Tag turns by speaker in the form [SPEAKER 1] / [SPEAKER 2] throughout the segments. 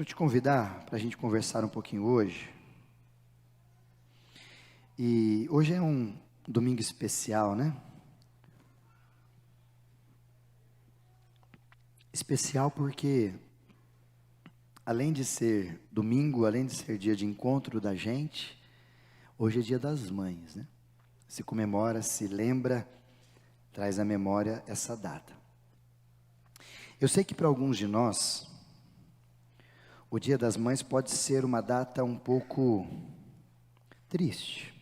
[SPEAKER 1] Quero te convidar para a gente conversar um pouquinho hoje. E hoje é um domingo especial, né? Especial porque, além de ser domingo, além de ser dia de encontro da gente, hoje é dia das mães, né? Se comemora, se lembra, traz à memória essa data. Eu sei que para alguns de nós, o Dia das Mães pode ser uma data um pouco triste,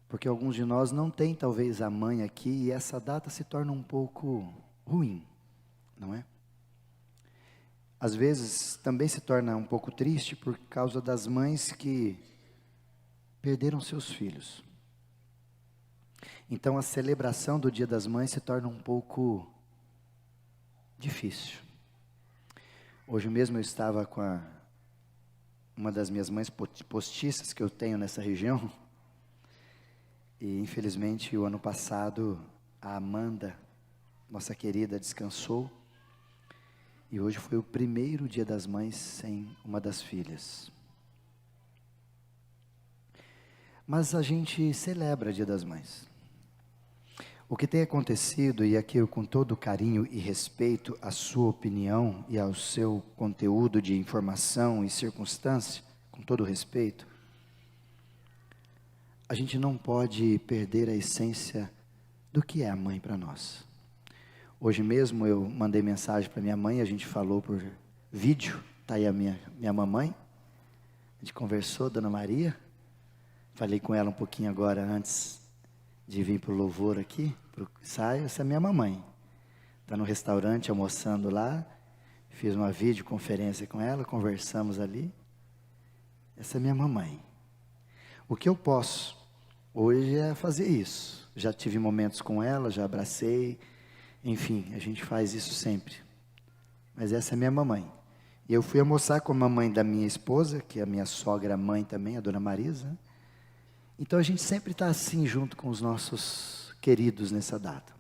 [SPEAKER 1] porque alguns de nós não têm talvez a mãe aqui e essa data se torna um pouco ruim, não é? Às vezes também se torna um pouco triste por causa das mães que perderam seus filhos. Então a celebração do Dia das Mães se torna um pouco difícil. Hoje mesmo eu estava com uma das minhas mães postiças que eu tenho nessa região. E infelizmente o ano passado a Amanda, nossa querida, descansou. E hoje foi o primeiro Dia das Mães sem uma das filhas. Mas a gente celebra Dia das Mães. O que tem acontecido, e aqui eu com todo carinho e respeito à sua opinião e ao seu conteúdo de informação e circunstância, com todo respeito, a gente não pode perder a essência do que é a mãe para nós. Hoje mesmo eu mandei mensagem para minha mãe, a gente falou por vídeo, está aí a minha mamãe, a gente conversou, Dona Maria, falei com ela um pouquinho agora antes de vir para o louvor aqui, para o ensaio. Essa é minha mamãe, está no restaurante almoçando lá, fiz uma videoconferência com ela, conversamos ali, essa é minha mamãe. O que eu posso hoje é fazer isso, já tive momentos com ela, já abracei, enfim, a gente faz isso sempre, mas essa é minha mamãe. E eu fui almoçar com a mamãe da minha esposa, que é a minha sogra mãe também, a Dona Marisa. Então a gente sempre está assim junto com os nossos queridos nessa data.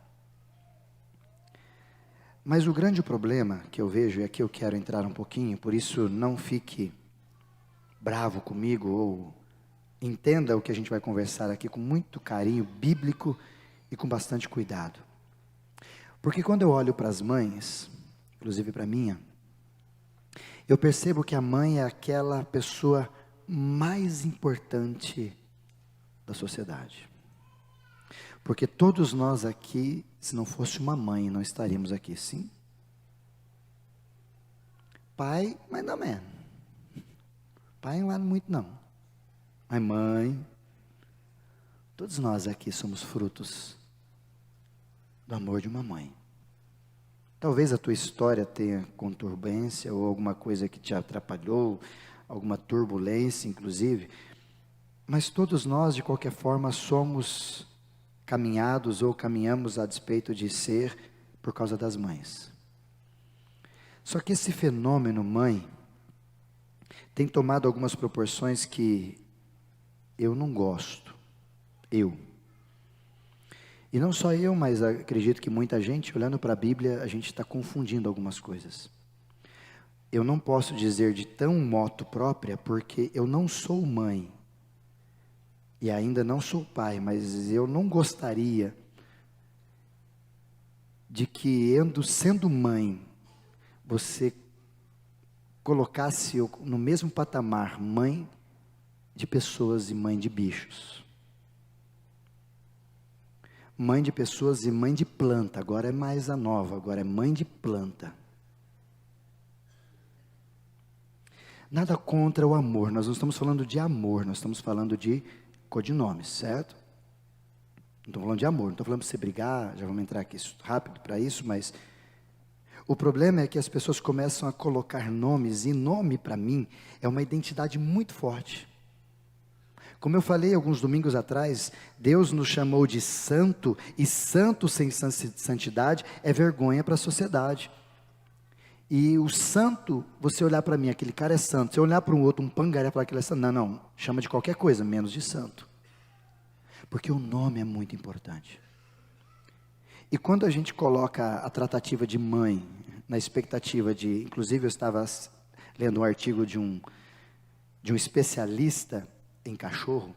[SPEAKER 1] Mas o grande problema que eu vejo, e aqui eu quero entrar um pouquinho, por isso não fique bravo comigo, ou entenda o que a gente vai conversar aqui com muito carinho bíblico e com bastante cuidado. Porque quando eu olho para as mães, inclusive para a minha, eu percebo que a mãe é aquela pessoa mais importante da sociedade. Porque todos nós aqui, se não fosse uma mãe, não estaríamos aqui, sim? Pai, mas não é. Pai não é muito não. Mas mãe, todos nós aqui somos frutos do amor de uma mãe. Talvez a tua história tenha conturbância ou alguma coisa que te atrapalhou, alguma turbulência inclusive, mas todos nós de qualquer forma somos caminhados ou caminhamos a despeito de ser por causa das mães. Só que esse fenômeno mãe tem tomado algumas proporções que eu não gosto. E não só eu, mas acredito que muita gente, olhando para a Bíblia, a gente está confundindo algumas coisas. Eu não posso dizer de tão moto própria, porque eu não sou mãe. E ainda não sou pai, mas eu não gostaria de que, sendo mãe, você colocasse no mesmo patamar mãe de pessoas e mãe de bichos. Mãe de pessoas e mãe de planta, agora é mais a nova, agora é mãe de planta. Nada contra o amor, nós não estamos falando de amor, nós estamos falando de codinomes, certo? Não estou falando de amor, não estou falando para você brigar, já vamos entrar aqui rápido para isso, mas o problema é que as pessoas começam a colocar nomes, e nome para mim é uma identidade muito forte. Como eu falei alguns domingos atrás, Deus nos chamou de santo, e santo sem santidade é vergonha para a sociedade. E o santo, você olhar para mim, aquele cara é santo. Se eu olhar para um outro, um pangaré, falar que ele é santo. Não, chama de qualquer coisa, menos de santo. Porque o nome é muito importante. E quando a gente coloca a tratativa de mãe, na expectativa de, inclusive eu estava lendo um artigo de um especialista em cachorro,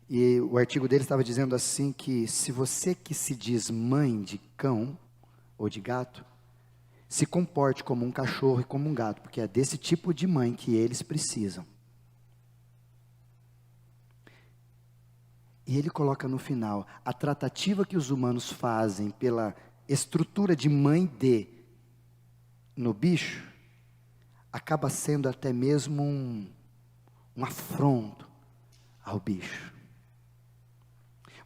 [SPEAKER 1] e o artigo dele estava dizendo assim que se você que se diz mãe de cão ou de gato, se comporte como um cachorro e como um gato, porque é desse tipo de mãe que eles precisam. E ele coloca no final, a tratativa que os humanos fazem pela estrutura de mãe no bicho, acaba sendo até mesmo um afronto ao bicho.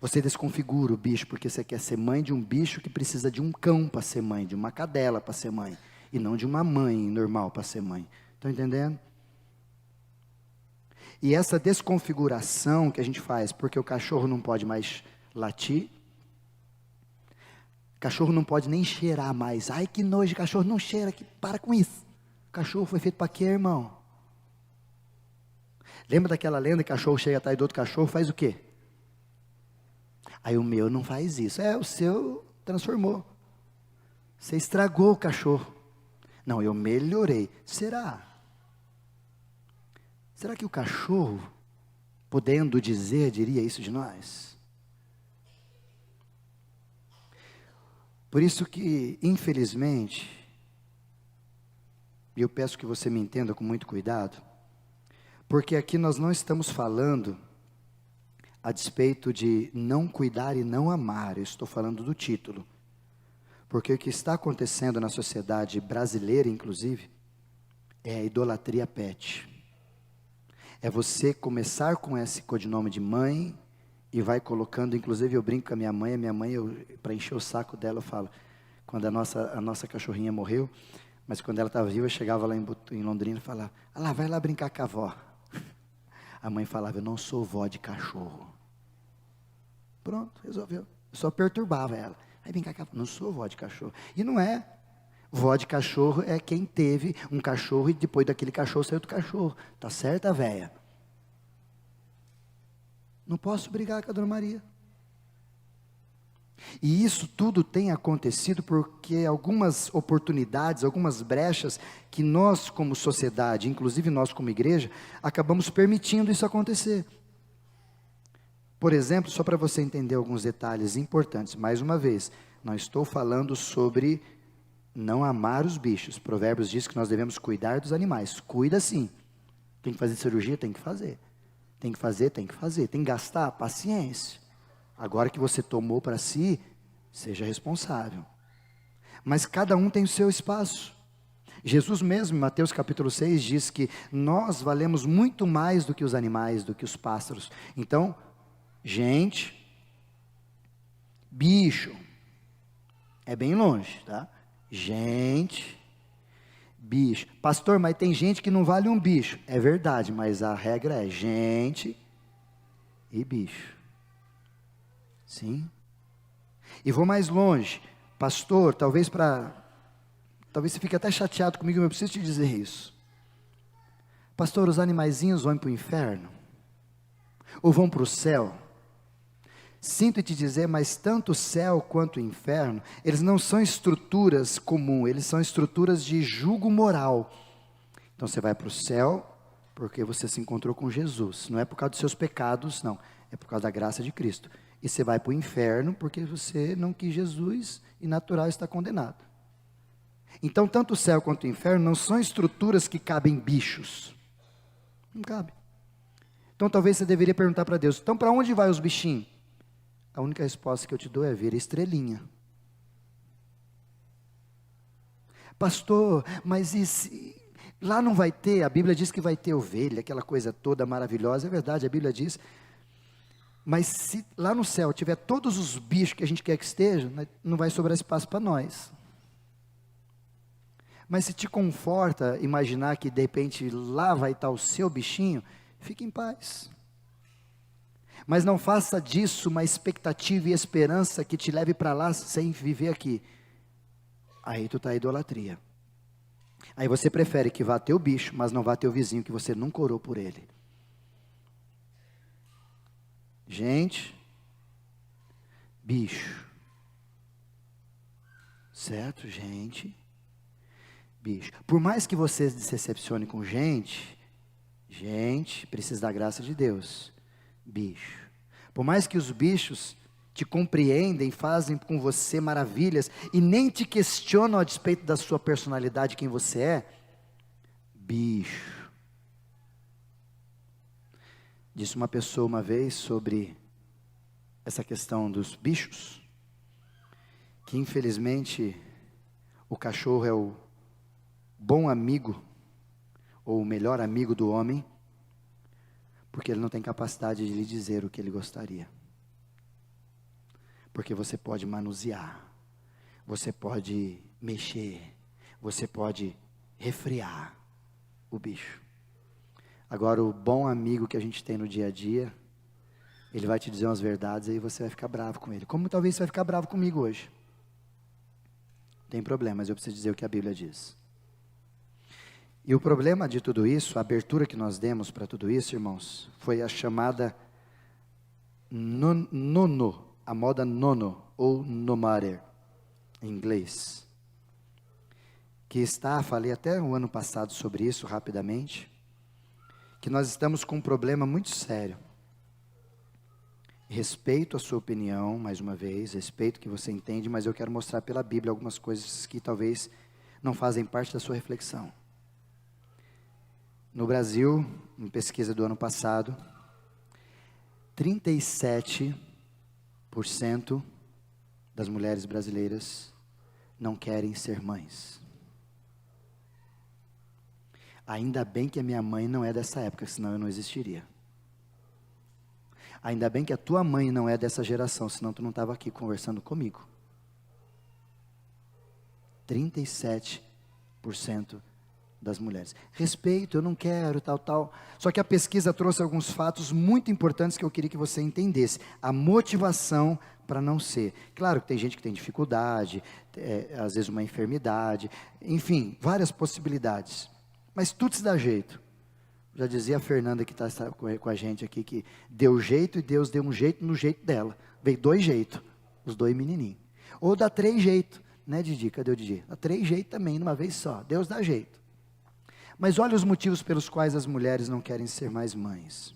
[SPEAKER 1] Você desconfigura o bicho porque você quer ser mãe de um bicho que precisa de um cão para ser mãe, de uma cadela para ser mãe, e não de uma mãe normal para ser mãe. Estão entendendo? E essa desconfiguração que a gente faz, porque o cachorro não pode mais latir, cachorro não pode nem cheirar mais. Ai, que nojo, cachorro não cheira, para com isso. O cachorro foi feito para quê, irmão? Lembra daquela lenda que cachorro chega atrás do outro cachorro, faz o quê? Aí o meu não faz isso. O seu transformou. Você estragou o cachorro. Não, eu melhorei. Será? Será que o cachorro, podendo dizer, diria isso de nós? Por isso que, infelizmente, e eu peço que você me entenda com muito cuidado, porque aqui nós não estamos falando a despeito de não cuidar e não amar, eu estou falando do título. Porque o que está acontecendo na sociedade brasileira, inclusive, é a idolatria pet. É você começar com esse codinome de mãe e vai colocando, inclusive eu brinco com a minha mãe, para encher o saco dela, eu falo, quando a nossa cachorrinha morreu, mas quando ela estava viva, eu chegava lá em Londrina e falava, lá, vai lá brincar com a avó. A mãe falava, eu não sou vó de cachorro. Pronto, resolveu. Eu só perturbava ela. Aí brincar com a avó, não sou vó de cachorro. E não é. Vó de cachorro é quem teve um cachorro e depois daquele cachorro saiu outro cachorro. Tá certa, véia? Não posso brigar com a Dona Maria. E isso tudo tem acontecido porque algumas oportunidades, algumas brechas que nós como sociedade, inclusive nós como igreja, acabamos permitindo isso acontecer. Por exemplo, só para você entender alguns detalhes importantes, mais uma vez, não estou falando sobre não amar os bichos. Provérbios diz que nós devemos cuidar dos animais. Cuida sim. Tem que fazer cirurgia? Tem que fazer. Tem que fazer? Tem que fazer. Tem que gastar? Paciência. Agora que você tomou para si, seja responsável. Mas cada um tem o seu espaço. Jesus mesmo, em Mateus capítulo 6, diz que nós valemos muito mais do que os animais, do que os pássaros. Então, gente, bicho, é bem longe, tá? Gente, bicho. Pastor, mas tem gente que não vale um bicho. É verdade, mas a regra é gente e bicho. Sim. E vou mais longe. Pastor, talvez você fique até chateado comigo, mas eu preciso te dizer isso. Pastor, os animaizinhos vão para o inferno? Ou vão para o céu? Sinto te dizer, mas tanto o céu quanto o inferno, eles não são estruturas comuns, eles são estruturas de julgo moral. Então você vai para o céu, porque você se encontrou com Jesus, não é por causa dos seus pecados, não, é por causa da graça de Cristo. E você vai para o inferno, porque você não quis Jesus, e natural está condenado. Então tanto o céu quanto o inferno não são estruturas que cabem bichos, não cabe. Então talvez você deveria perguntar para Deus, então para onde vai os bichinhos? A única resposta que eu te dou é ver a estrelinha. Pastor, mas lá não vai ter, a Bíblia diz que vai ter ovelha, aquela coisa toda maravilhosa, é verdade, a Bíblia diz, mas se lá no céu tiver todos os bichos que a gente quer que estejam, não vai sobrar espaço para nós. Mas se te conforta imaginar que de repente lá vai estar o seu bichinho, fique em paz. Mas não faça disso uma expectativa e esperança que te leve para lá sem viver aqui. Aí tu está em idolatria. Aí você prefere que vá teu bicho, mas não vá teu vizinho que você nunca orou por ele. Gente, bicho. Certo, gente? Bicho. Por mais que você se decepcione com gente precisa da graça de Deus. Bicho. Por mais que os bichos te compreendem, fazem com você maravilhas e nem te questionam a despeito da sua personalidade, quem você é, bicho. Disse uma pessoa uma vez sobre essa questão dos bichos, que infelizmente o cachorro é o bom amigo, ou o melhor amigo do homem, porque ele não tem capacidade de lhe dizer o que ele gostaria. Porque você pode manusear, você pode mexer, você pode resfriar o bicho. Agora, o bom amigo que a gente tem no dia a dia, ele vai te dizer umas verdades e aí você vai ficar bravo com ele. Como talvez você vai ficar bravo comigo hoje. Não tem problema, mas eu preciso dizer o que a Bíblia diz. E o problema de tudo isso, a abertura que nós demos para tudo isso, irmãos, foi a chamada nono, a moda nono, ou nomarer, em inglês. Que falei até o ano passado sobre isso rapidamente, que nós estamos com um problema muito sério. Respeito a sua opinião, mais uma vez, respeito o que você entende, mas eu quero mostrar pela Bíblia algumas coisas que talvez não fazem parte da sua reflexão. No Brasil, em pesquisa do ano passado, 37% das mulheres brasileiras não querem ser mães. Ainda bem que a minha mãe não é dessa época, senão eu não existiria. Ainda bem que a tua mãe não é dessa geração, senão tu não estava aqui conversando comigo. 37% das mulheres. Respeito, eu não quero, tal. Só que a pesquisa trouxe alguns fatos muito importantes que eu queria que você entendesse. A motivação para não ser. Claro que tem gente que tem dificuldade, às vezes uma enfermidade, enfim, várias possibilidades. Mas tudo se dá jeito. Já dizia a Fernanda que está com a gente aqui, que deu jeito e Deus deu um jeito no jeito dela. Veio 2 jeitos, os 2 menininhos. Ou dá 3 jeitos, né, Didi? Cadê o Didi? Dá 3 jeitos também, numa vez só. Deus dá jeito. Mas olha os motivos pelos quais as mulheres não querem ser mais mães.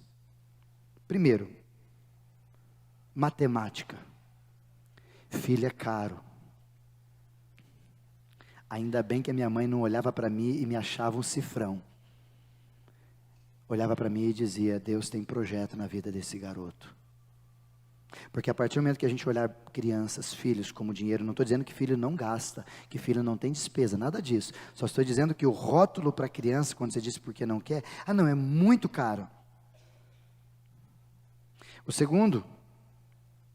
[SPEAKER 1] Primeiro, matemática. Filho é caro. Ainda bem que a minha mãe não olhava para mim e me achava um cifrão. Olhava para mim e dizia, Deus tem projeto na vida desse garoto. Porque a partir do momento que a gente olhar crianças, filhos como dinheiro, não estou dizendo que filho não gasta, que filho não tem despesa, nada disso. Só estou dizendo que o rótulo para a criança, quando você diz porque não quer, não, é muito caro. O segundo,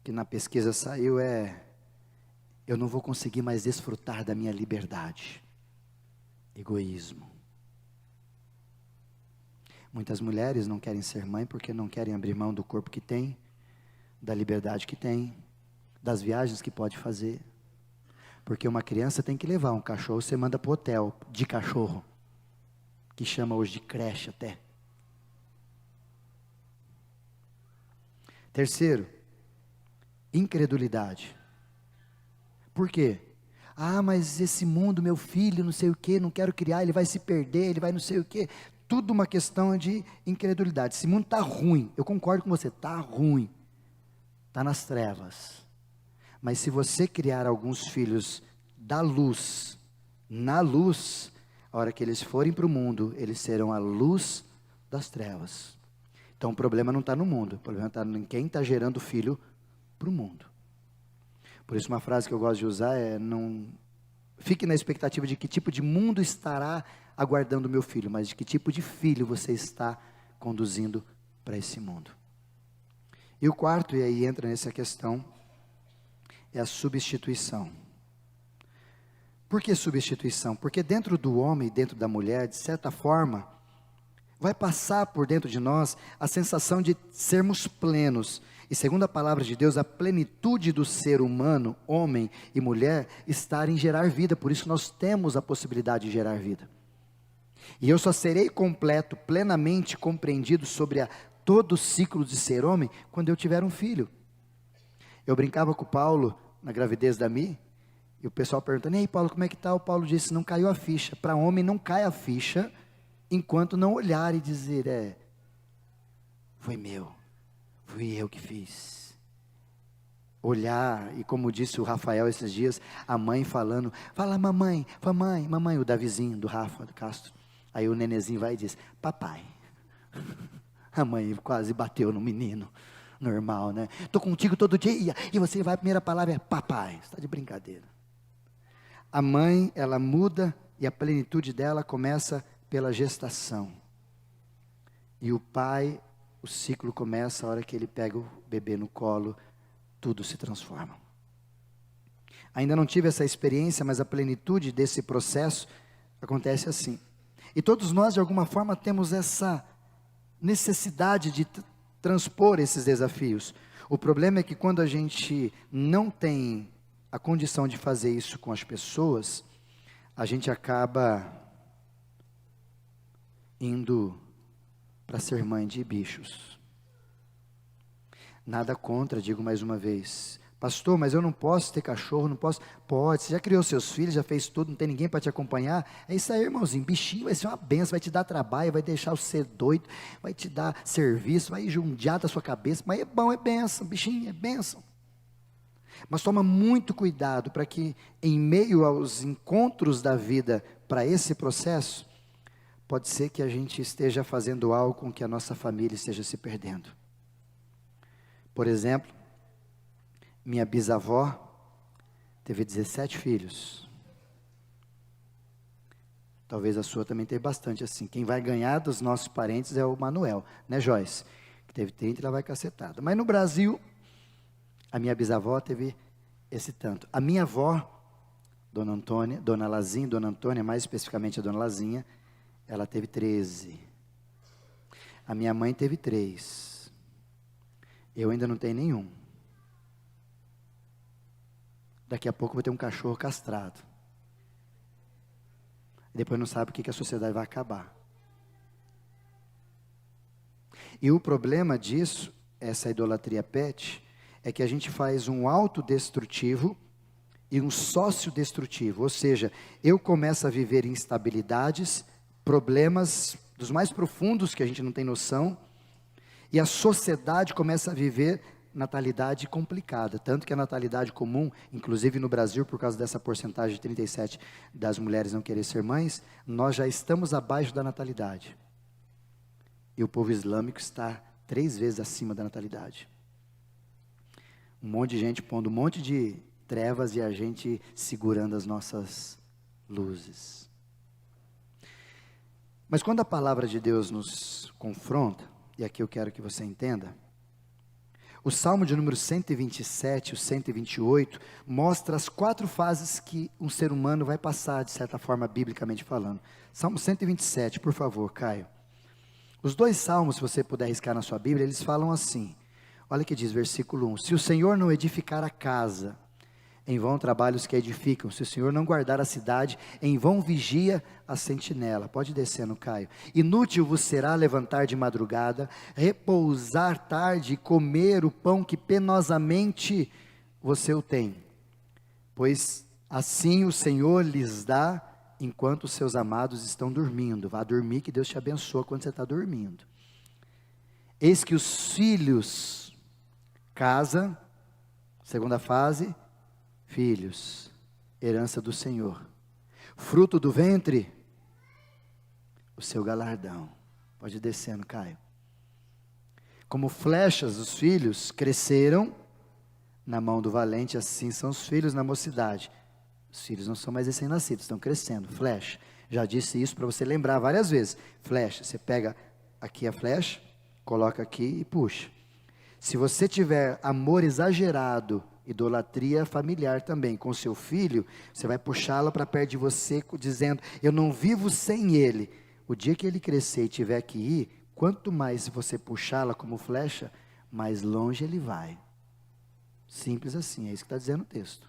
[SPEAKER 1] que na pesquisa saiu, eu não vou conseguir mais desfrutar da minha liberdade. Egoísmo. Muitas mulheres não querem ser mãe porque não querem abrir mão do corpo que tem, da liberdade que tem, das viagens que pode fazer. Porque uma criança tem que levar um cachorro, você manda para o hotel de cachorro, que chama hoje de creche até. Terceiro, incredulidade. Por quê? Mas esse mundo, meu filho, não sei o quê, não quero criar, ele vai se perder, ele vai não sei o quê. Tudo uma questão de incredulidade. Esse mundo está ruim, eu concordo com você, está ruim, está nas trevas. Mas se você criar alguns filhos da luz, na luz, a hora que eles forem para o mundo, eles serão a luz das trevas. Então o problema não está no mundo, o problema está em quem está gerando filho para o mundo. Por isso uma frase que eu gosto de usar é, não fique na expectativa de que tipo de mundo estará aguardando o meu filho, mas de que tipo de filho você está conduzindo para esse mundo. E o quarto, e aí entra nessa questão, é a substituição. Por que substituição? Porque dentro do homem e dentro da mulher, de certa forma, vai passar por dentro de nós a sensação de sermos plenos. E segundo a palavra de Deus, a plenitude do ser humano, homem e mulher, está em gerar vida. Por isso nós temos a possibilidade de gerar vida. E eu só serei completo, plenamente compreendido sobre todo o ciclo de ser homem, quando eu tiver um filho. Eu brincava com o Paulo, na gravidez da Mi, E o pessoal perguntando, ei Paulo, como é que está? O Paulo disse, não caiu a ficha. Para homem não cai a ficha, enquanto não olhar e dizer, foi meu, fui eu que fiz. Olhar, e como disse o Rafael esses dias, a mãe falando, fala mamãe, o Davizinho, do Rafa, do Castro. Aí o nenezinho vai e diz, papai. A mãe quase bateu no menino, normal, né? Estou contigo todo dia, e você vai, a primeira palavra é papai, você está de brincadeira. A mãe, ela muda, e a plenitude dela começa pela gestação. E o pai, o ciclo começa a hora que ele pega o bebê no colo, tudo se transforma. Ainda não tive essa experiência, mas a plenitude desse processo acontece assim. E todos nós, de alguma forma, temos essa necessidade de transpor esses desafios. O problema é que quando a gente não tem a condição de fazer isso com as pessoas, a gente acaba indo para ser mãe de bichos. Nada contra, digo mais uma vez. Pastor, mas eu não posso ter cachorro, não posso. Pode, você já criou seus filhos, já fez tudo, não tem ninguém para te acompanhar. É isso aí, irmãozinho, bichinho vai ser uma benção, vai te dar trabalho, vai deixar você ser doido, vai te dar serviço, vai judiar da sua cabeça, mas é bom, é benção, bichinho, é benção. Mas toma muito cuidado para que em meio aos encontros da vida para esse processo, pode ser que a gente esteja fazendo algo com que a nossa família esteja se perdendo. Por exemplo, minha bisavó teve 17 filhos. Talvez a sua também tenha bastante assim. Quem vai ganhar dos nossos parentes é o Manuel, né, Joyce? Que teve 30 e ela vai cacetada. Mas no Brasil, a minha bisavó teve esse tanto. A minha avó, Dona Antônia, Dona Lazinha, Dona Antônia, mais especificamente a Dona Lazinha, ela teve 13. A minha mãe teve 3. Eu ainda não tenho nenhum. Daqui a pouco eu vou ter um cachorro castrado. E depois não sabe o que a sociedade vai acabar. E o problema disso, essa idolatria pet, é que a gente faz um autodestrutivo e um sócio-destrutivo. Ou seja, eu começo a viver instabilidades, problemas dos mais profundos que a gente não tem noção, e a sociedade começa a viver natalidade complicada, tanto que a natalidade comum, inclusive no Brasil, por causa dessa porcentagem de 37% das mulheres não querer ser mães, nós já estamos abaixo da natalidade. E o povo islâmico está 3 vezes acima da natalidade. Um monte de gente pondo um monte de trevas e a gente segurando as nossas luzes. Mas quando a palavra de Deus nos confronta, e aqui eu quero que você entenda, o Salmo de número 127, o 128, mostra as 4 fases que um ser humano vai passar, de certa forma, biblicamente falando. Salmo 127, por favor, Caio. Os 2 salmos, se você puder riscar na sua Bíblia, eles falam assim. Olha o que diz, versículo 1. Se o Senhor não edificar a casa, em vão trabalham os que edificam. Se o Senhor não guardar a cidade, em vão vigia a sentinela. Pode descer no Caio. Inútil vos será levantar de madrugada, repousar tarde e comer o pão que penosamente você o tem. Pois assim o Senhor lhes dá, enquanto os seus amados estão dormindo. Vá dormir, que Deus te abençoa quando você está dormindo. Eis que os filhos, casa, segunda fase, filhos, herança do Senhor. Fruto do ventre, o seu galardão. Pode ir descendo, Caio. Como flechas, os filhos cresceram na mão do valente, assim são os filhos na mocidade. Os filhos não são mais recém-nascidos, estão crescendo. Flecha. Já disse isso para você lembrar várias vezes. Flecha. Você pega aqui a flecha, coloca aqui e puxa. Se você tiver amor exagerado, idolatria familiar também, com seu filho, você vai puxá-lo para perto de você, dizendo, eu não vivo sem ele. O dia que ele crescer e tiver que ir, quanto mais você puxá-la como flecha, mais longe ele vai. Simples assim, é isso que está dizendo o texto.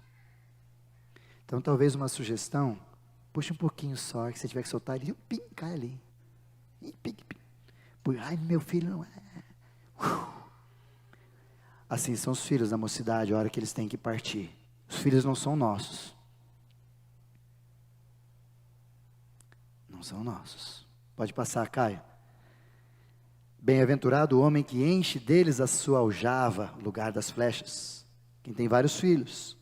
[SPEAKER 1] Então talvez uma sugestão, puxa um pouquinho só, que você tiver que soltar ele, pim, cai ali. Pim, pim. Ai, meu filho não é. Assim são os filhos da mocidade, a hora que eles têm que partir. Os filhos não são nossos. são nossos. Pode passar, Caio. Bem-aventurado o homem que enche deles a sua aljava, lugar das flechas. Quem tem vários filhos,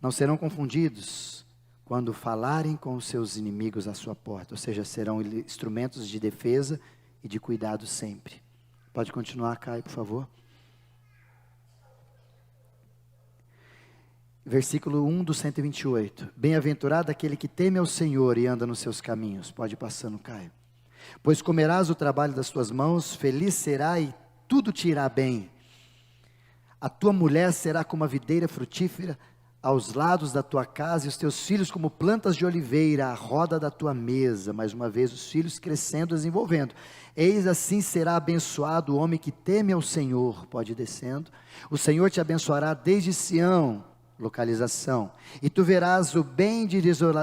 [SPEAKER 1] não serão confundidos quando falarem com os seus inimigos à sua porta, ou seja, serão instrumentos de defesa e de cuidado sempre. Pode continuar, Caio, por favor. Versículo 1 do 128. Bem-aventurado aquele que teme ao Senhor e anda nos seus caminhos. Pode ir passando, Caio. Pois comerás o trabalho das tuas mãos, feliz será e tudo te irá bem. A tua mulher será como a videira frutífera aos lados da tua casa, e os teus filhos como plantas de oliveira à roda da tua mesa. Mais uma vez, os filhos crescendo, desenvolvendo. Eis assim será abençoado o homem que teme ao Senhor. Pode ir descendo. O Senhor te abençoará desde Sião, localização, e tu verás o bem de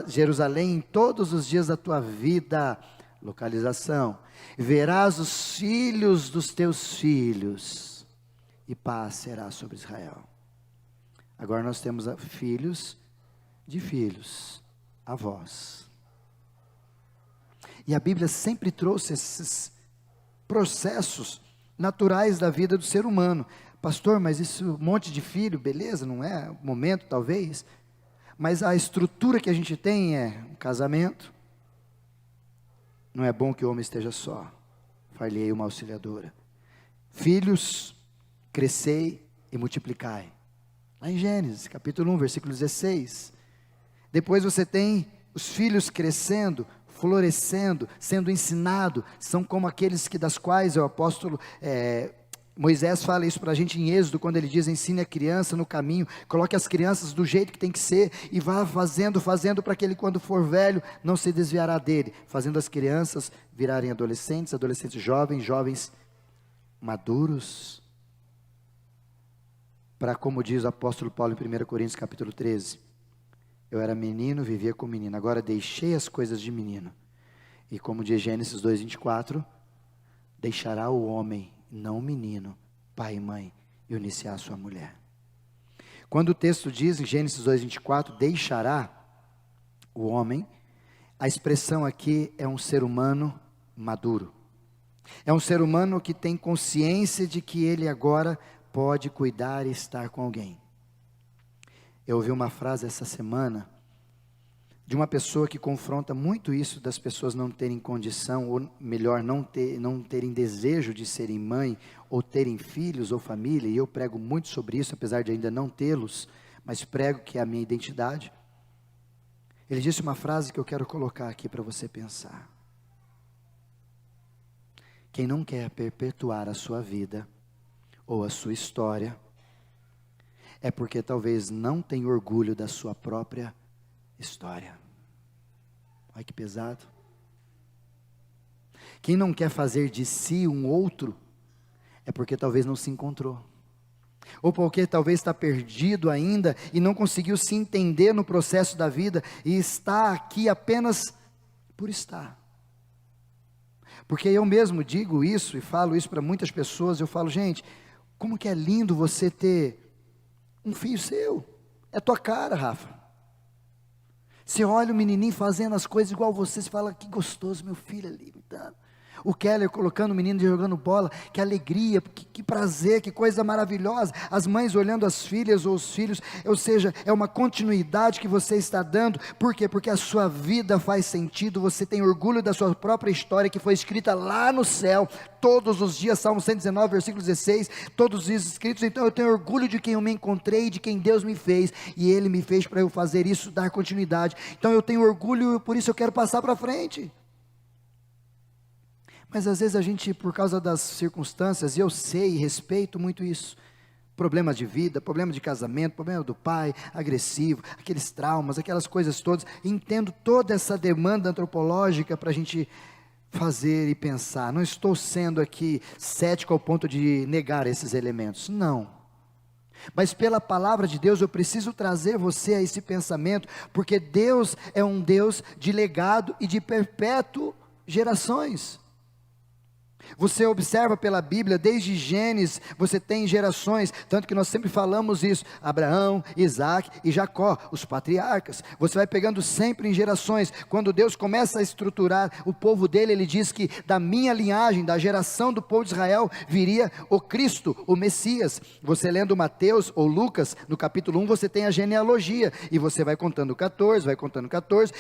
[SPEAKER 1] Jerusalém em todos os dias da tua vida, localização, verás os filhos dos teus filhos, e paz será sobre Israel. Agora nós temos filhos de filhos, avós. E a Bíblia sempre trouxe esses processos naturais da vida do ser humano. Pastor, mas isso, um monte de filho, beleza, não é o momento talvez, mas a estrutura que a gente tem é um casamento. Não é bom que o homem esteja só, far-lhe-ei uma auxiliadora. Filhos, crescei e multiplicai. Lá em Gênesis, capítulo 1, versículo 16. Depois você tem os filhos crescendo, florescendo, sendo ensinado, são como aqueles das quais o apóstolo Moisés fala isso para a gente em Êxodo, quando ele diz: ensine a criança no caminho, coloque as crianças do jeito que tem que ser, e vá fazendo, para que ele, quando for velho, não se desviará dele, fazendo as crianças virarem adolescentes, adolescentes jovens, jovens maduros, para, como diz o apóstolo Paulo em 1 Coríntios capítulo 13, eu era menino, vivia como menino, agora deixei as coisas de menino, e como diz Gênesis 2:24, deixará o homem, não o menino, pai e mãe, e unir-se à sua mulher. Quando o texto diz em Gênesis 2:24, deixará o homem, a expressão aqui é um ser humano maduro. É um ser humano que tem consciência de que ele agora pode cuidar e estar com alguém. Eu ouvi uma frase essa semana de uma pessoa que confronta muito isso das pessoas não terem condição, ou melhor, não terem desejo de serem mãe, ou terem filhos ou família, e eu prego muito sobre isso, apesar de ainda não tê-los, mas prego que é a minha identidade. Ele disse uma frase que eu quero colocar aqui para você pensar. Quem não quer perpetuar a sua vida, ou a sua história, é porque talvez não tem orgulho da sua própria história. Olha que pesado. Quem não quer fazer de si um outro, é porque talvez não se encontrou, ou porque talvez está perdido ainda, e não conseguiu se entender no processo da vida, e está aqui apenas por estar. Porque eu mesmo digo isso, e falo isso para muitas pessoas, eu falo: gente, como que é lindo você ter um filho seu, é tua cara, Rafa. Você olha o menininho fazendo as coisas igual você fala: que gostoso, meu filho ali, me dando. O Keller colocando o menino jogando bola, que alegria, que prazer, que coisa maravilhosa. As mães olhando as filhas ou os filhos, ou seja, é uma continuidade que você está dando. Por quê? Porque a sua vida faz sentido, você tem orgulho da sua própria história, que foi escrita lá no céu, todos os dias, Salmo 119, versículo 16, todos os dias escritos. Então eu tenho orgulho de quem eu me encontrei, de quem Deus me fez, e Ele me fez para eu fazer isso, dar continuidade. Então eu tenho orgulho, por isso eu quero passar para frente. Mas às vezes a gente, por causa das circunstâncias, e eu sei e respeito muito isso, problemas de vida, problema de casamento, problema do pai, agressivo, aqueles traumas, aquelas coisas todas, entendo toda essa demanda antropológica para a gente fazer e pensar. Não estou sendo aqui cético ao ponto de negar esses elementos, não. Mas pela palavra de Deus eu preciso trazer você a esse pensamento, porque Deus é um Deus de legado e de perpétuo gerações. Você observa pela Bíblia, desde Gênesis, você tem gerações, tanto que nós sempre falamos isso, Abraão, Isaac e Jacó, os patriarcas, você vai pegando sempre em gerações. Quando Deus começa a estruturar o povo dele, ele diz que da minha linhagem, da geração do povo de Israel, viria o Cristo, o Messias. Você lendo Mateus ou Lucas, no capítulo 1, você tem a genealogia, e você vai contando 14,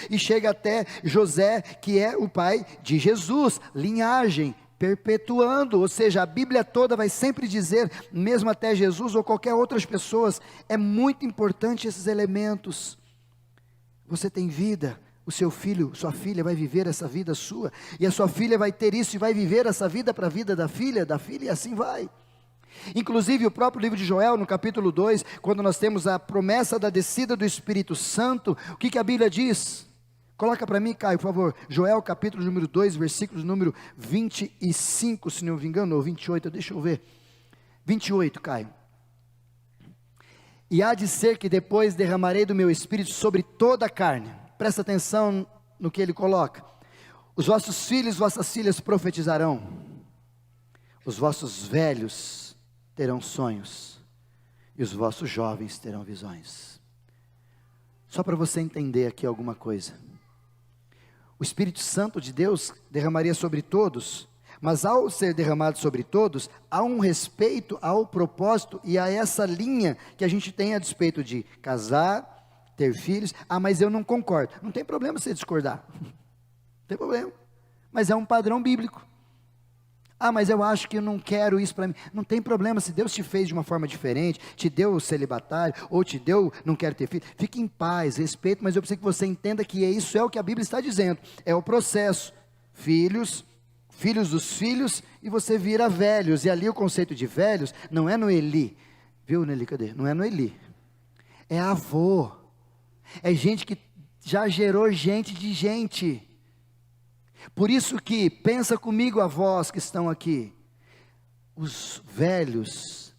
[SPEAKER 1] e chega até José, que é o pai de Jesus, linhagem, perpetuando, ou seja, a Bíblia toda vai sempre dizer, mesmo até Jesus ou qualquer outras pessoas, é muito importante esses elementos. Você tem vida, o seu filho, sua filha vai viver essa vida sua, e a sua filha vai ter isso e vai viver essa vida para a vida da filha, e assim vai. Inclusive o próprio livro de Joel, no capítulo 2, quando nós temos a promessa da descida do Espírito Santo, o que a Bíblia diz? Coloca para mim, Caio, por favor, Joel capítulo número 2, versículos número 25, se não me engano, ou 28, deixa eu ver, 28, Caio. E há de ser que depois derramarei do meu Espírito sobre toda a carne, presta atenção no que ele coloca, os vossos filhos e vossas filhas profetizarão, os vossos velhos terão sonhos, e os vossos jovens terão visões. Só para você entender aqui alguma coisa, o Espírito Santo de Deus derramaria sobre todos, mas ao ser derramado sobre todos, há um respeito ao propósito e a essa linha que a gente tem a despeito de casar, ter filhos. Ah, mas eu não concordo. Não tem problema você discordar, não tem problema, mas é um padrão bíblico. Ah, mas eu acho que eu não quero isso para mim. Não tem problema, se Deus te fez de uma forma diferente, te deu o celibatário, ou te deu, não quero ter filho, fique em paz, respeito, mas eu preciso que você entenda que isso é o que a Bíblia está dizendo, é o processo, filhos dos filhos, e você vira velhos, e ali o conceito de velhos, não é no Eli, viu Nelly, cadê? Não é no Eli, é avô, é gente que já gerou gente de gente. Por isso que, pensa comigo avós que estão aqui, os velhos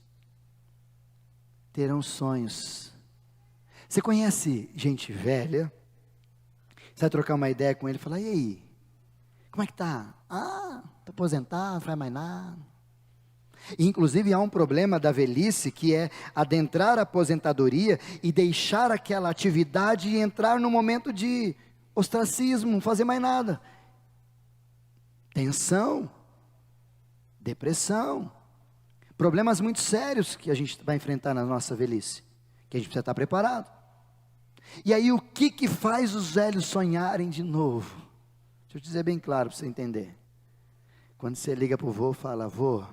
[SPEAKER 1] terão sonhos. Você conhece gente velha? Você vai trocar uma ideia com ele e falar, e aí, como é que tá? Ah, está aposentado, não faz mais nada. Inclusive há um problema da velhice, que é adentrar a aposentadoria e deixar aquela atividade e entrar no momento de ostracismo, não fazer mais nada. Tensão, depressão, problemas muito sérios que a gente vai enfrentar na nossa velhice, que a gente precisa estar preparado. E aí o que faz os velhos sonharem de novo? Deixa eu dizer bem claro para você entender. Quando você liga para o vô e fala, vô,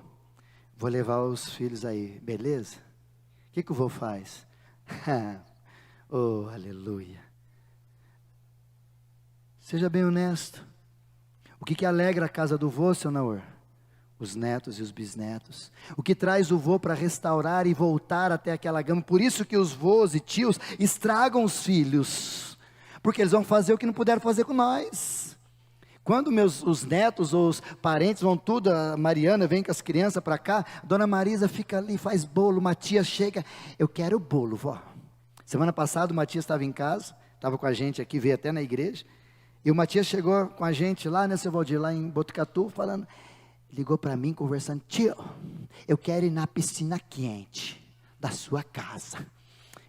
[SPEAKER 1] vou levar os filhos aí, beleza? O que o vô faz? Oh, aleluia. Seja bem honesto. O que alegra a casa do vô, seu Naor? Os netos e os bisnetos. O que traz o vô para restaurar e voltar até aquela gama? Por isso que os vós e tios estragam os filhos, porque eles vão fazer o que não puderam fazer com nós. Quando os netos ou os parentes vão tudo, a Mariana vem com as crianças para cá, a dona Marisa fica ali, faz bolo, o Matias chega, eu quero bolo, vó. Semana passada o Matias estava em casa, estava com a gente aqui, veio até na igreja, e o Matias chegou com a gente lá, né, seu Valdir, lá em Botucatu, falando, ligou para mim, conversando, tio, eu quero ir na piscina quente da sua casa.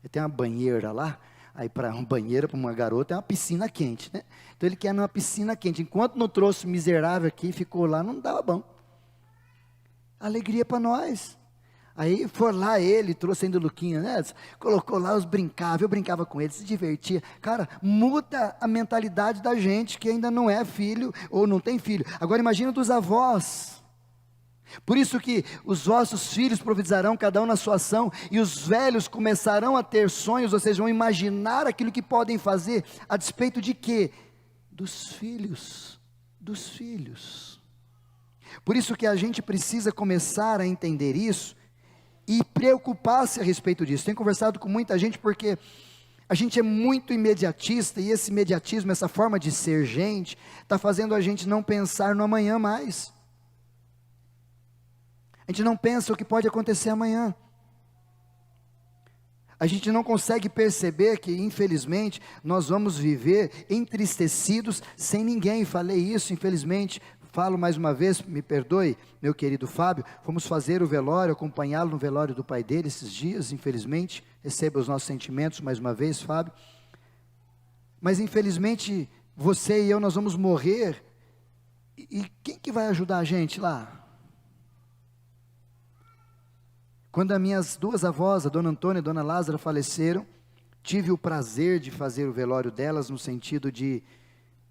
[SPEAKER 1] Eu tenho uma banheira lá, aí para uma banheira, para uma garota, é uma piscina quente, né? Então ele quer ir numa piscina quente, enquanto não trouxe o miserável aqui, ficou lá, não dava bom. Alegria para nós. Aí foi lá ele, trouxe ainda o Luquinha, né? Colocou lá, eu brincava com ele, se divertia. Cara, muda a mentalidade da gente que ainda não é filho, ou não tem filho. Agora imagina dos avós. Por isso que os vossos filhos profetizarão, cada um na sua ação, e os velhos começarão a ter sonhos, ou seja, vão imaginar aquilo que podem fazer, a despeito de quê? Dos filhos. Por isso que a gente precisa começar a entender isso, e preocupar-se a respeito disso. Tenho conversado com muita gente, porque a gente é muito imediatista, e esse imediatismo, essa forma de ser gente, está fazendo a gente não pensar no amanhã mais. A gente não pensa o que pode acontecer amanhã. A gente não consegue perceber que, infelizmente, nós vamos viver entristecidos sem ninguém. Falei isso, infelizmente, falo mais uma vez, me perdoe, meu querido Fábio, fomos fazer o velório, acompanhá-lo no velório do pai dele esses dias, infelizmente, receba os nossos sentimentos mais uma vez, Fábio, mas infelizmente, você e eu, nós vamos morrer, e quem que vai ajudar a gente lá? Quando as minhas duas avós, a dona Antônia e a dona Lázara faleceram, tive o prazer de fazer o velório delas, no sentido de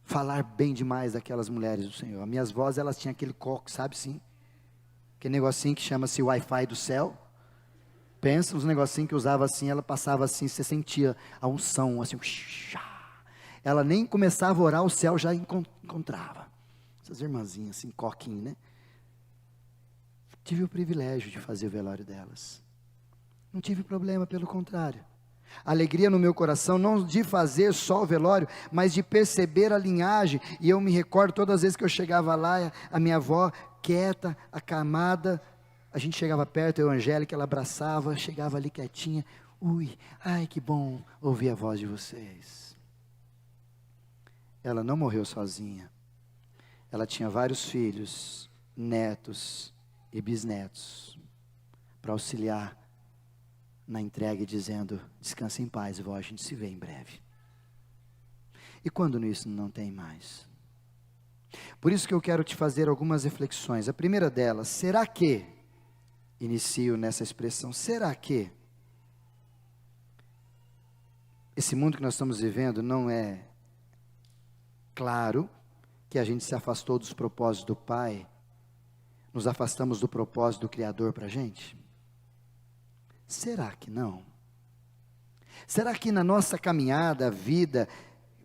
[SPEAKER 1] falar bem demais daquelas mulheres do Senhor. As minhas avós, elas tinham aquele coque, sabe sim? Aquele negocinho que chama-se Wi-Fi do céu. Pensa nos negocinhos que usava assim, ela passava assim, você sentia a unção, assim, ela nem começava a orar, o céu já encontrava. Essas irmãzinhas assim, coquinho, né? Tive o privilégio de fazer o velório delas. Não tive problema, pelo contrário. Alegria no meu coração, não de fazer só o velório, mas de perceber a linhagem. E eu me recordo, todas as vezes que eu chegava lá, a minha avó, quieta, acamada, a gente chegava perto, eu e a Angélica, ela abraçava, chegava ali quietinha. Ui, ai que bom ouvir a voz de vocês. Ela não morreu sozinha. Ela tinha vários filhos, netos e bisnetos, para auxiliar na entrega, dizendo, descanse em paz, vó, a gente se vê em breve. E quando isso não tem mais? Por isso que eu quero te fazer algumas reflexões. A primeira delas, será que, inicio nessa expressão, será que esse mundo que nós estamos vivendo não é claro que a gente se afastou dos propósitos do Pai, nos afastamos do propósito do Criador para a gente? Será que não? Será que na nossa caminhada, vida,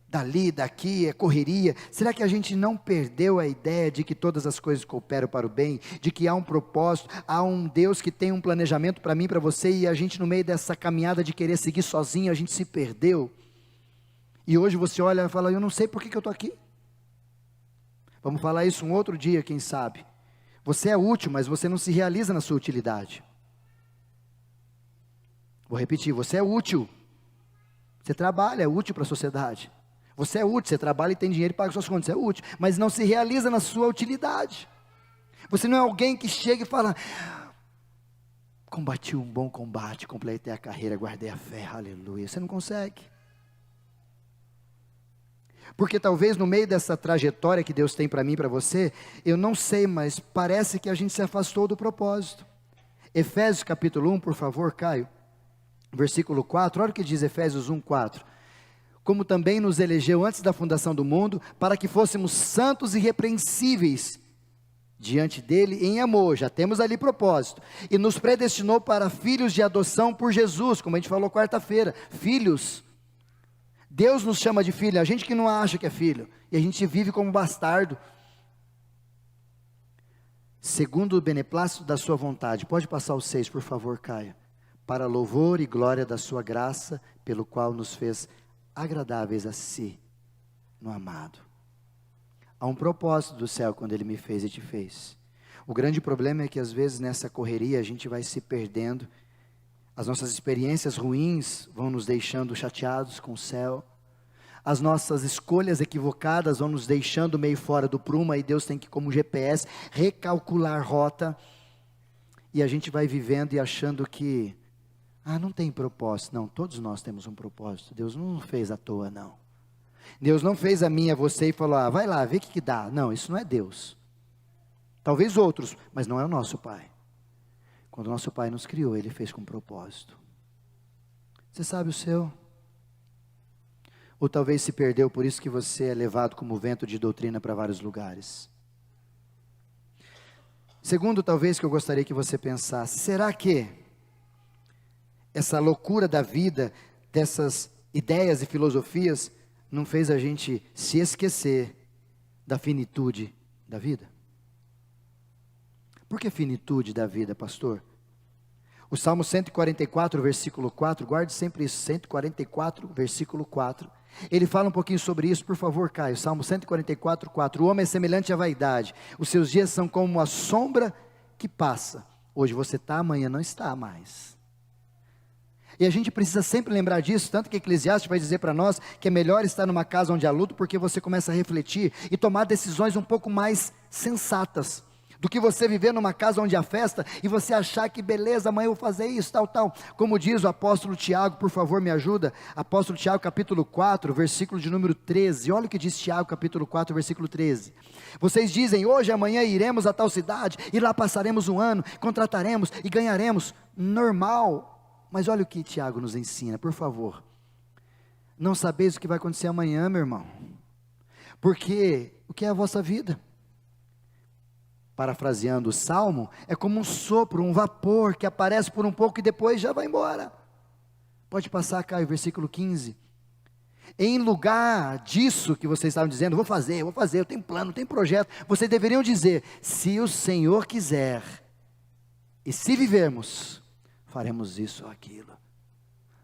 [SPEAKER 1] dali, daqui, é correria, será que a gente não perdeu a ideia de que todas as coisas cooperam para o bem, de que há um propósito, há um Deus que tem um planejamento para mim e para você, e a gente no meio dessa caminhada de querer seguir sozinho, a gente se perdeu, e hoje você olha e fala, eu não sei por que eu estou aqui. Vamos falar isso um outro dia, quem sabe. Você é útil, mas você não se realiza na sua utilidade. Vou repetir, você é útil, você trabalha, é útil para a sociedade, você é útil, você trabalha e tem dinheiro e paga suas contas, é útil, mas não se realiza na sua utilidade. Você não é alguém que chega e fala, combati um bom combate, completei a carreira, guardei a fé, aleluia. Você não consegue, porque talvez no meio dessa trajetória que Deus tem para mim e para você, eu não sei, mas parece que a gente se afastou do propósito. Efésios capítulo 1, por favor, Caio. Versículo 4, olha o que diz Efésios 1, 4. Como também nos elegeu antes da fundação do mundo, para que fôssemos santos e irrepreensíveis diante dele em amor, já temos ali propósito, e nos predestinou para filhos de adoção por Jesus, como a gente falou quarta-feira, filhos. Deus nos chama de filho, a gente que não acha que é filho, e a gente vive como bastardo, segundo o beneplácito da sua vontade. Pode passar o 6, por favor, Caio. Para louvor e glória da sua graça, pelo qual nos fez agradáveis a si, no amado. Há um propósito do céu quando Ele me fez e te fez. O grande problema é que às vezes nessa correria a gente vai se perdendo, as nossas experiências ruins vão nos deixando chateados com o céu, as nossas escolhas equivocadas vão nos deixando meio fora do prumo, e Deus tem que, como GPS, recalcular rota, e a gente vai vivendo e achando que, não tem propósito. Não, todos nós temos um propósito. Deus não fez à toa, não. Deus não fez a mim, a você e falou, vai lá, vê o que dá. Não, isso não é Deus. Talvez outros, mas não é o nosso Pai. Quando o nosso Pai nos criou, Ele fez com propósito. Você sabe o seu? Ou talvez se perdeu, por isso que você é levado como vento de doutrina para vários lugares. Segundo, talvez que eu gostaria que você pensasse, será que essa loucura da vida, dessas ideias e filosofias, não fez a gente se esquecer da finitude da vida? Por que finitude da vida, pastor? O Salmo 144, versículo 4, guarde sempre isso, 144, versículo 4. Ele fala um pouquinho sobre isso, por favor, Caio. Salmo 144, 4. O homem é semelhante à vaidade, os seus dias são como a sombra que passa. Hoje você está, amanhã não está mais. E a gente precisa sempre lembrar disso, tanto que Eclesiastes vai dizer para nós que é melhor estar numa casa onde há luto, porque você começa a refletir e tomar decisões um pouco mais sensatas, do que você viver numa casa onde há festa, e você achar que beleza, amanhã eu vou fazer isso, tal, como diz o apóstolo Tiago, por favor me ajuda, apóstolo Tiago capítulo 4, versículo de número 13, olha o que diz Tiago capítulo 4, versículo 13, vocês dizem, hoje, amanhã iremos a tal cidade, e lá passaremos um ano, contrataremos e ganharemos, normal, mas olha o que Tiago nos ensina, por favor, não sabeis o que vai acontecer amanhã, meu irmão, porque o que é a vossa vida? Parafraseando o Salmo, é como um sopro, um vapor que aparece por um pouco e depois já vai embora. Pode passar, Caio, versículo 15. Em lugar disso que vocês estavam dizendo, vou fazer, eu tenho plano, tenho projeto, vocês deveriam dizer, se o Senhor quiser, e se vivermos, faremos isso ou aquilo.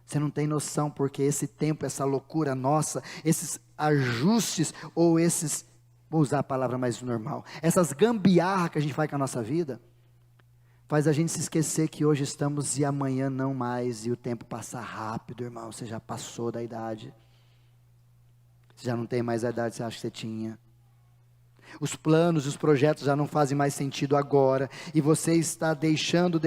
[SPEAKER 1] Você não tem noção, porque esse tempo, essa loucura nossa, esses ajustes, ou esses, vou usar a palavra mais normal, essas gambiarra que a gente faz com a nossa vida, faz a gente se esquecer que hoje estamos e amanhã não mais, e o tempo passa rápido, irmão, você já passou da idade, você já não tem mais a idade que você acha que você tinha, os planos, os projetos já não fazem mais sentido agora, e você está deixando,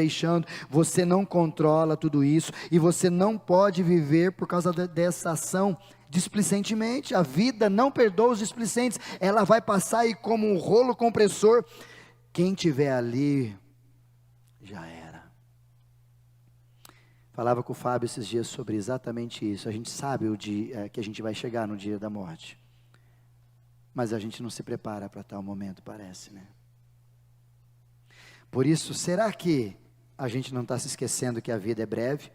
[SPEAKER 1] você não controla tudo isso, e você não pode viver por causa dessa ação, displicentemente, a vida não perdoa os displicentes, ela vai passar aí como um rolo compressor, quem tiver ali, já era. Falava com o Fábio esses dias sobre exatamente isso, a gente sabe o dia que a gente vai chegar no dia da morte, mas a gente não se prepara para tal momento, parece, né? Por isso, será que a gente não está se esquecendo que a vida é breve?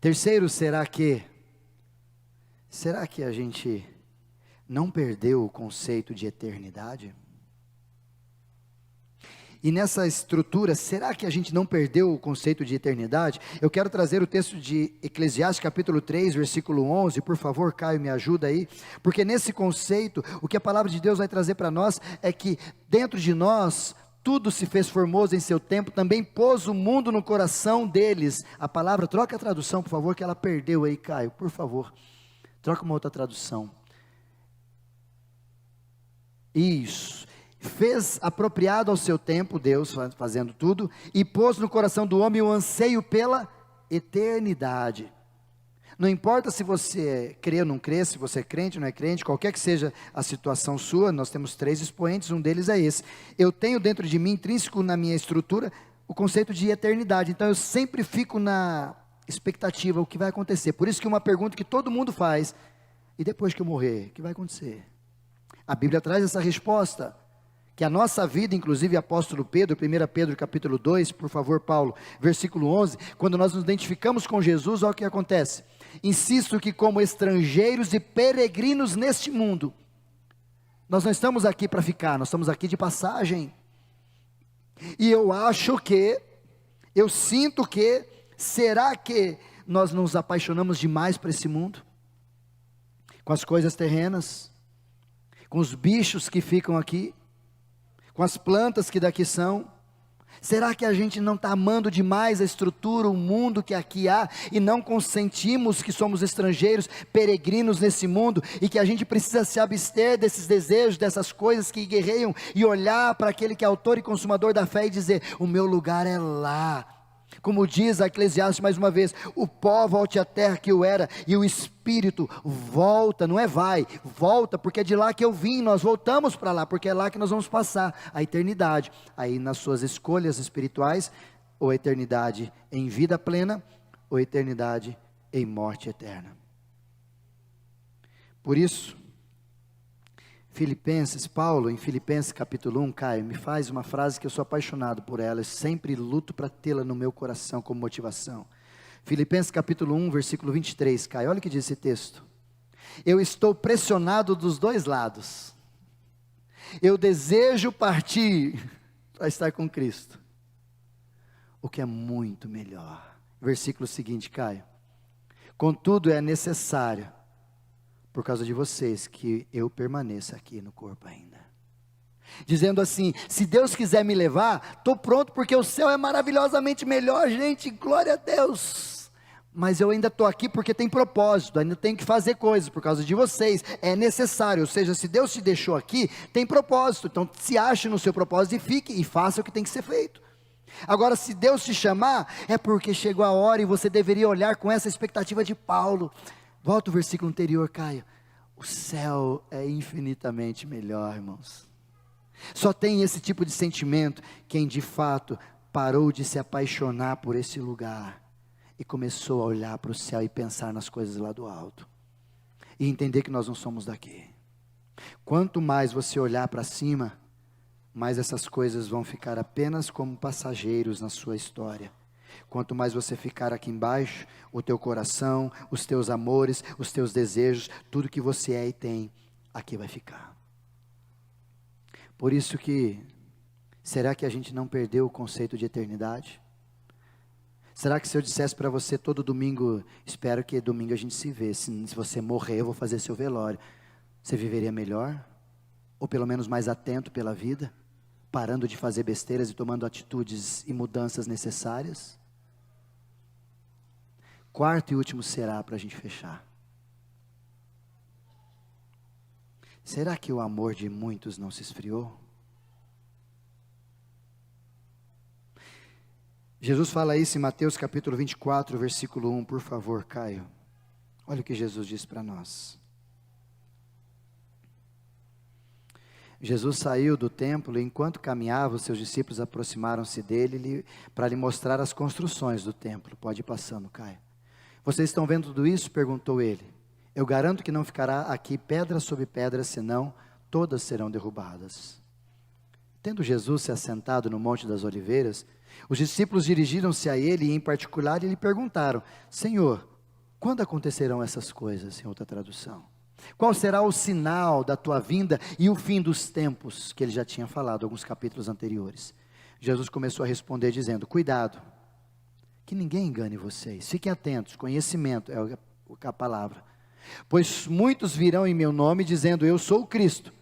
[SPEAKER 1] Terceiro, será que a gente não perdeu o conceito de eternidade? E nessa estrutura, será que a gente não perdeu o conceito de eternidade? Eu quero trazer o texto de Eclesiastes capítulo 3, versículo 11, por favor, Caio, me ajuda aí, porque nesse conceito, o que a palavra de Deus vai trazer para nós, é que dentro de nós, tudo se fez formoso em seu tempo, também pôs o mundo no coração deles, a palavra, troca a tradução, por favor, que ela perdeu aí, Caio, por favor, troca uma outra tradução, isso, fez apropriado ao seu tempo, Deus fazendo tudo, e pôs no coração do homem o anseio pela eternidade. Não importa se você crê ou não crê, se você é crente ou não é crente, qualquer que seja a situação sua, nós temos 3 expoentes, um deles é esse. Eu tenho dentro de mim, intrínseco na minha estrutura, o conceito de eternidade, então eu sempre fico na expectativa, o que vai acontecer. Por isso que uma pergunta que todo mundo faz, e depois que eu morrer, o que vai acontecer? A Bíblia traz essa resposta, que a nossa vida, inclusive apóstolo Pedro, 1 Pedro capítulo 2, por favor Paulo, versículo 11, quando nós nos identificamos com Jesus, olha o que acontece, insisto que como estrangeiros e peregrinos neste mundo, nós não estamos aqui para ficar, nós estamos aqui de passagem, e eu sinto que, será que nós nos apaixonamos demais por esse mundo, com as coisas terrenas, com os bichos que ficam aqui, com as plantas que daqui são, será que a gente não está amando demais a estrutura, o mundo que aqui há, e não consentimos que somos estrangeiros, peregrinos nesse mundo, e que a gente precisa se abster desses desejos, dessas coisas que guerreiam, e olhar para aquele que é autor e consumador da fé, e dizer, o meu lugar é lá, como diz a Eclesiastes mais uma vez, o pó volte à terra que o era, e o Espírito volta, não é volta, porque é de lá que eu vim, nós voltamos para lá, porque é lá que nós vamos passar a eternidade, aí nas suas escolhas espirituais, ou a eternidade em vida plena, ou a eternidade em morte eterna. Por isso, Paulo em Filipenses capítulo 1, Caio, me faz uma frase que eu sou apaixonado por ela, eu sempre luto para tê-la no meu coração como motivação. Filipenses capítulo 1, versículo 23, Caio, olha o que diz esse texto. Eu estou pressionado dos dois lados, eu desejo partir para estar com Cristo, o que é muito melhor. Versículo seguinte, Caio, contudo é necessário, por causa de vocês, que eu permaneça aqui no corpo ainda. Dizendo assim, se Deus quiser me levar, estou pronto, porque o céu é maravilhosamente melhor, gente, glória a Deus. mas eu ainda estou aqui porque tem propósito, ainda tenho que fazer coisas por causa de vocês, é necessário. Ou seja, se Deus te deixou aqui, tem propósito, então se ache no seu propósito e fique, e faça o que tem que ser feito. Agora, se Deus te chamar, é porque chegou a hora e você deveria olhar com essa expectativa de Paulo. Volta o versículo anterior, Caio. O céu é infinitamente melhor, irmãos. Só tem esse tipo de sentimento quem de fato parou de se apaixonar por esse lugar e começou a olhar para o céu e pensar nas coisas lá do alto e entender que nós não somos daqui. Quanto mais você olhar para cima, mais essas coisas vão ficar apenas como passageiros na sua história. Quanto mais você ficar aqui embaixo, o teu coração, os teus amores, os teus desejos, tudo que você é e tem, aqui vai ficar. Por isso que, será que a gente não perdeu o conceito de eternidade? Será que se eu dissesse para você todo domingo, espero que domingo a gente se vê, se você morrer eu vou fazer seu velório, você viveria melhor? Ou pelo menos mais atento pela vida? Parando de fazer besteiras e tomando atitudes e mudanças necessárias? Quarto e último será para a gente fechar. Será que o amor de muitos não se esfriou? Jesus fala isso em Mateus capítulo 24, versículo 1, por favor, Caio. Olha o que Jesus diz para nós. Jesus saiu do templo e enquanto caminhava, os seus discípulos aproximaram-se dele para lhe mostrar as construções do templo. Pode ir passando, Caio. Vocês estão vendo tudo isso? Perguntou ele. Eu garanto que não ficará aqui pedra sobre pedra, senão todas serão derrubadas. Tendo Jesus se assentado no Monte das Oliveiras, os discípulos dirigiram-se a ele e em particular lhe perguntaram: Senhor, quando acontecerão essas coisas? Em outra tradução, qual será o sinal da tua vinda e o fim dos tempos? Que ele já tinha falado alguns capítulos anteriores. Jesus começou a responder dizendo: cuidado, que ninguém engane vocês, fiquem atentos, conhecimento é a palavra, pois muitos virão em meu nome dizendo eu sou o Cristo,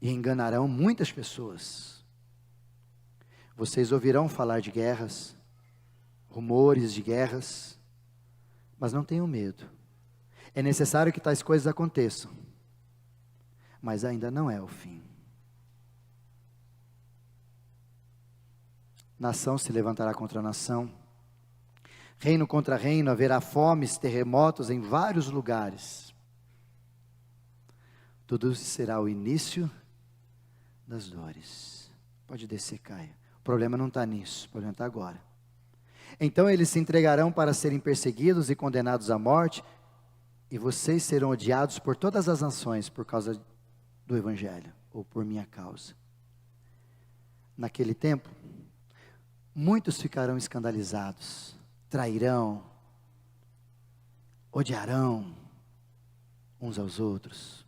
[SPEAKER 1] e enganarão muitas pessoas. Vocês ouvirão falar de guerras, rumores de guerras, mas não tenham medo. É necessário que tais coisas aconteçam, mas ainda não é o fim. Nação se levantará contra nação, reino contra reino, haverá fomes, terremotos em vários lugares. Tudo isso será o início das dores. Pode descer, Caio. O problema não está nisso, o problema está agora. Então eles se entregarão para serem perseguidos e condenados à morte, e vocês serão odiados por todas as nações por causa do Evangelho, ou por minha causa. Naquele tempo, muitos ficarão escandalizados, trairão, odiarão uns aos outros.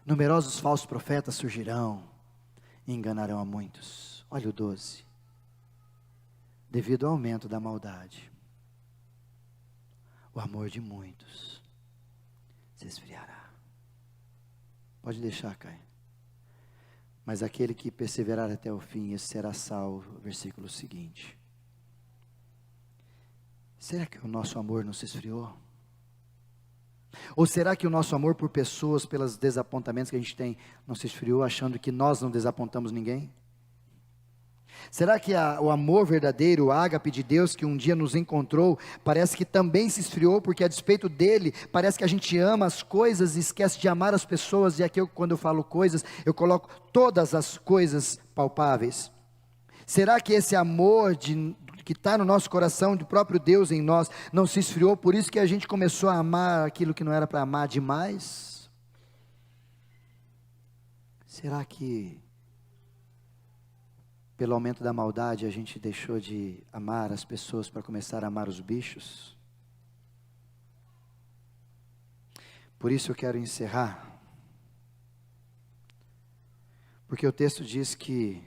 [SPEAKER 1] Numerosos falsos profetas surgirão e enganarão a muitos. Olha o 12. Devido ao aumento da maldade, o amor de muitos se esfriará. Pode deixar, Caio. Mas aquele que perseverar até o fim, esse será salvo. Versículo seguinte. Será que o nosso amor não se esfriou? Ou será que o nosso amor por pessoas, pelos desapontamentos que a gente tem, não se esfriou, achando que nós não desapontamos ninguém? Será que o amor verdadeiro, o ágape de Deus que um dia nos encontrou, parece que também se esfriou, porque a despeito dele, parece que a gente ama as coisas e esquece de amar as pessoas, e aqui quando eu falo coisas, eu coloco todas as coisas palpáveis. Será que esse amor que está no nosso coração, do próprio Deus em nós, não se esfriou, por isso que a gente começou a amar aquilo que não era para amar demais? Será que pelo aumento da maldade a gente deixou de amar as pessoas para começar a amar os bichos? Por isso eu quero encerrar, porque o texto diz que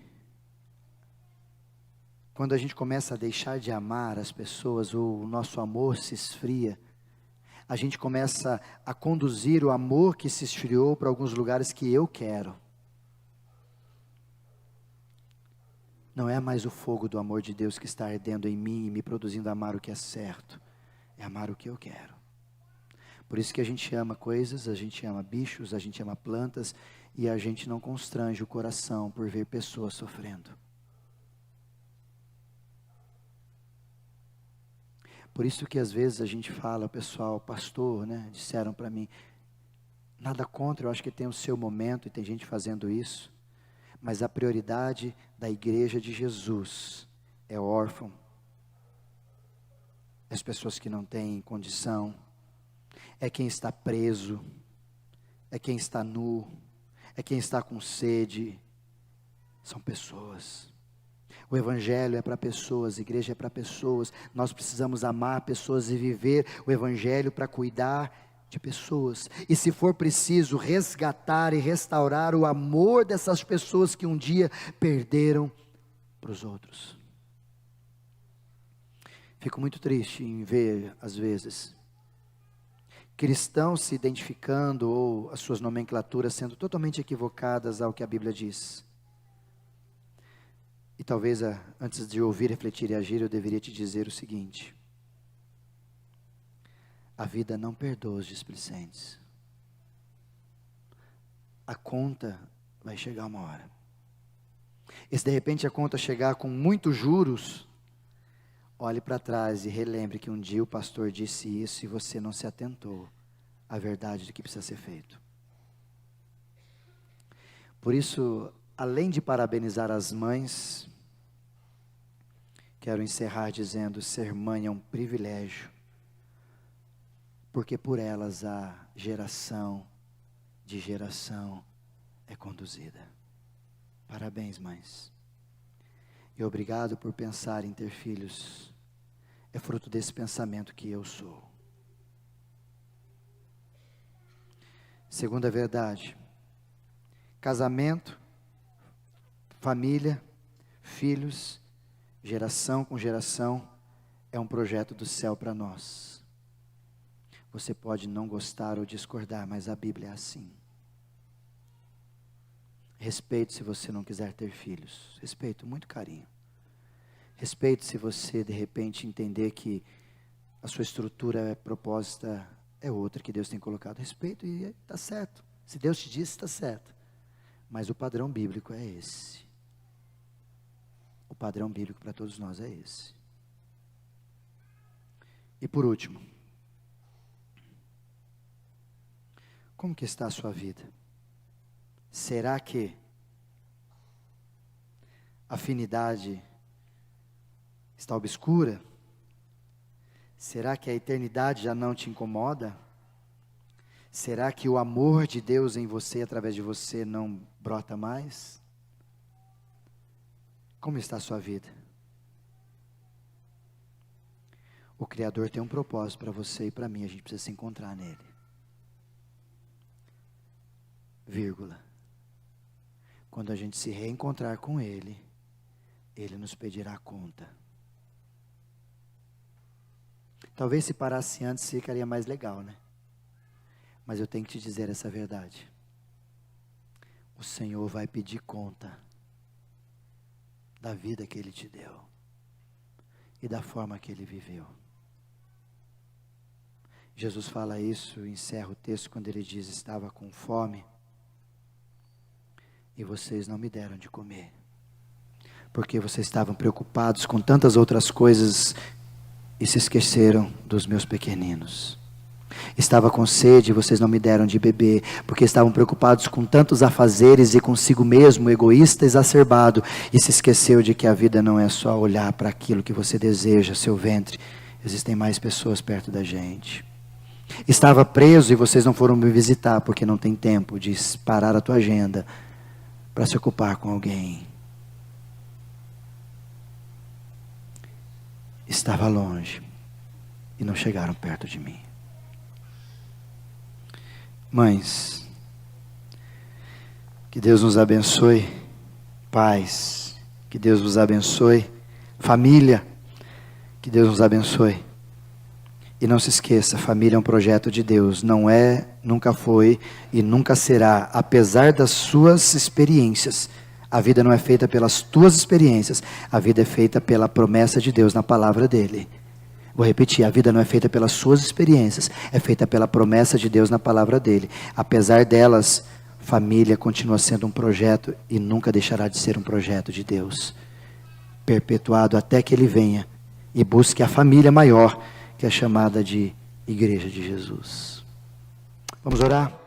[SPEAKER 1] quando a gente começa a deixar de amar as pessoas, ou o nosso amor se esfria, a gente começa a conduzir o amor que se esfriou para alguns lugares que eu quero. Não é mais o fogo do amor de Deus que está ardendo em mim e me produzindo amar o que é certo, é amar o que eu quero. Por isso que a gente ama coisas, a gente ama bichos, a gente ama plantas, e a gente não constrange o coração por ver pessoas sofrendo. Por isso que às vezes a gente fala, pessoal, pastor, né, disseram para mim, nada contra, eu acho que tem o seu momento, e tem gente fazendo isso, mas a prioridade da igreja de Jesus é órfão, as pessoas que não têm condição, é quem está preso, é quem está nu, é quem está com sede, são pessoas. O Evangelho é para pessoas, a igreja é para pessoas, nós precisamos amar pessoas e viver o Evangelho para cuidar de pessoas, e se for preciso resgatar e restaurar o amor dessas pessoas que um dia perderam para os outros. Fico muito triste em ver, às vezes, cristãos se identificando ou as suas nomenclaturas sendo totalmente equivocadas ao que a Bíblia diz. E talvez antes de ouvir, refletir e agir, eu deveria te dizer o seguinte: a vida não perdoa os displicentes. A conta vai chegar uma hora. E se de repente a conta chegar com muitos juros, olhe para trás e relembre que um dia o pastor disse isso e você não se atentou à verdade do que precisa ser feito. Por isso, além de parabenizar as mães, quero encerrar dizendo: ser mãe é um privilégio, porque por elas a geração de geração é conduzida. Parabéns, mães. E obrigado por pensar em ter filhos. É fruto desse pensamento que eu sou. Segunda verdade: casamento, família, filhos, geração com geração, é um projeto do céu para nós. Você pode não gostar ou discordar, mas a Bíblia é assim. Respeito se você não quiser ter filhos. Respeito, muito carinho. Respeito se você de repente entender que a sua estrutura proposta é outra que Deus tem colocado. Respeito e está certo. Se Deus te disse, está certo. Mas o padrão bíblico é esse. O padrão bíblico para todos nós é esse. E por último, como que está a sua vida? Será que a afinidade está obscura? Será que a eternidade já não te incomoda? Será que o amor de Deus em você, através de você, não brota mais? Como está a sua vida? O Criador tem um propósito para você e para mim, a gente precisa se encontrar nele. Vírgula. Quando a gente se reencontrar com Ele, Ele nos pedirá conta. Talvez se parasse antes ficaria mais legal, né? Mas eu tenho que te dizer essa verdade. O Senhor vai pedir conta da vida que Ele te deu e da forma que Ele viveu. Jesus fala isso, encerra o texto quando Ele diz: estava com fome e vocês não me deram de comer, porque vocês estavam preocupados com tantas outras coisas e se esqueceram dos meus pequeninos. Estava com sede e vocês não me deram de beber, porque estavam preocupados com tantos afazeres e consigo mesmo, egoísta, exacerbado, e se esqueceu de que a vida não é só olhar para aquilo que você deseja, seu ventre. Existem mais pessoas perto da gente. Estava preso e vocês não foram me visitar, porque não tem tempo de parar a tua agenda para se ocupar com alguém. Estava longe e não chegaram perto de mim. Mães, que Deus nos abençoe. Pais, que Deus nos abençoe. Família, que Deus nos abençoe. E não se esqueça, família é um projeto de Deus. Não é, nunca foi e nunca será, apesar das suas experiências. A vida não é feita pelas tuas experiências. A vida é feita pela promessa de Deus na palavra dEle. Vou repetir, a vida não é feita pelas suas experiências, é feita pela promessa de Deus na palavra dele. Apesar delas, família continua sendo um projeto e nunca deixará de ser um projeto de Deus, perpetuado até que ele venha e busque a família maior, que é chamada de Igreja de Jesus. Vamos orar?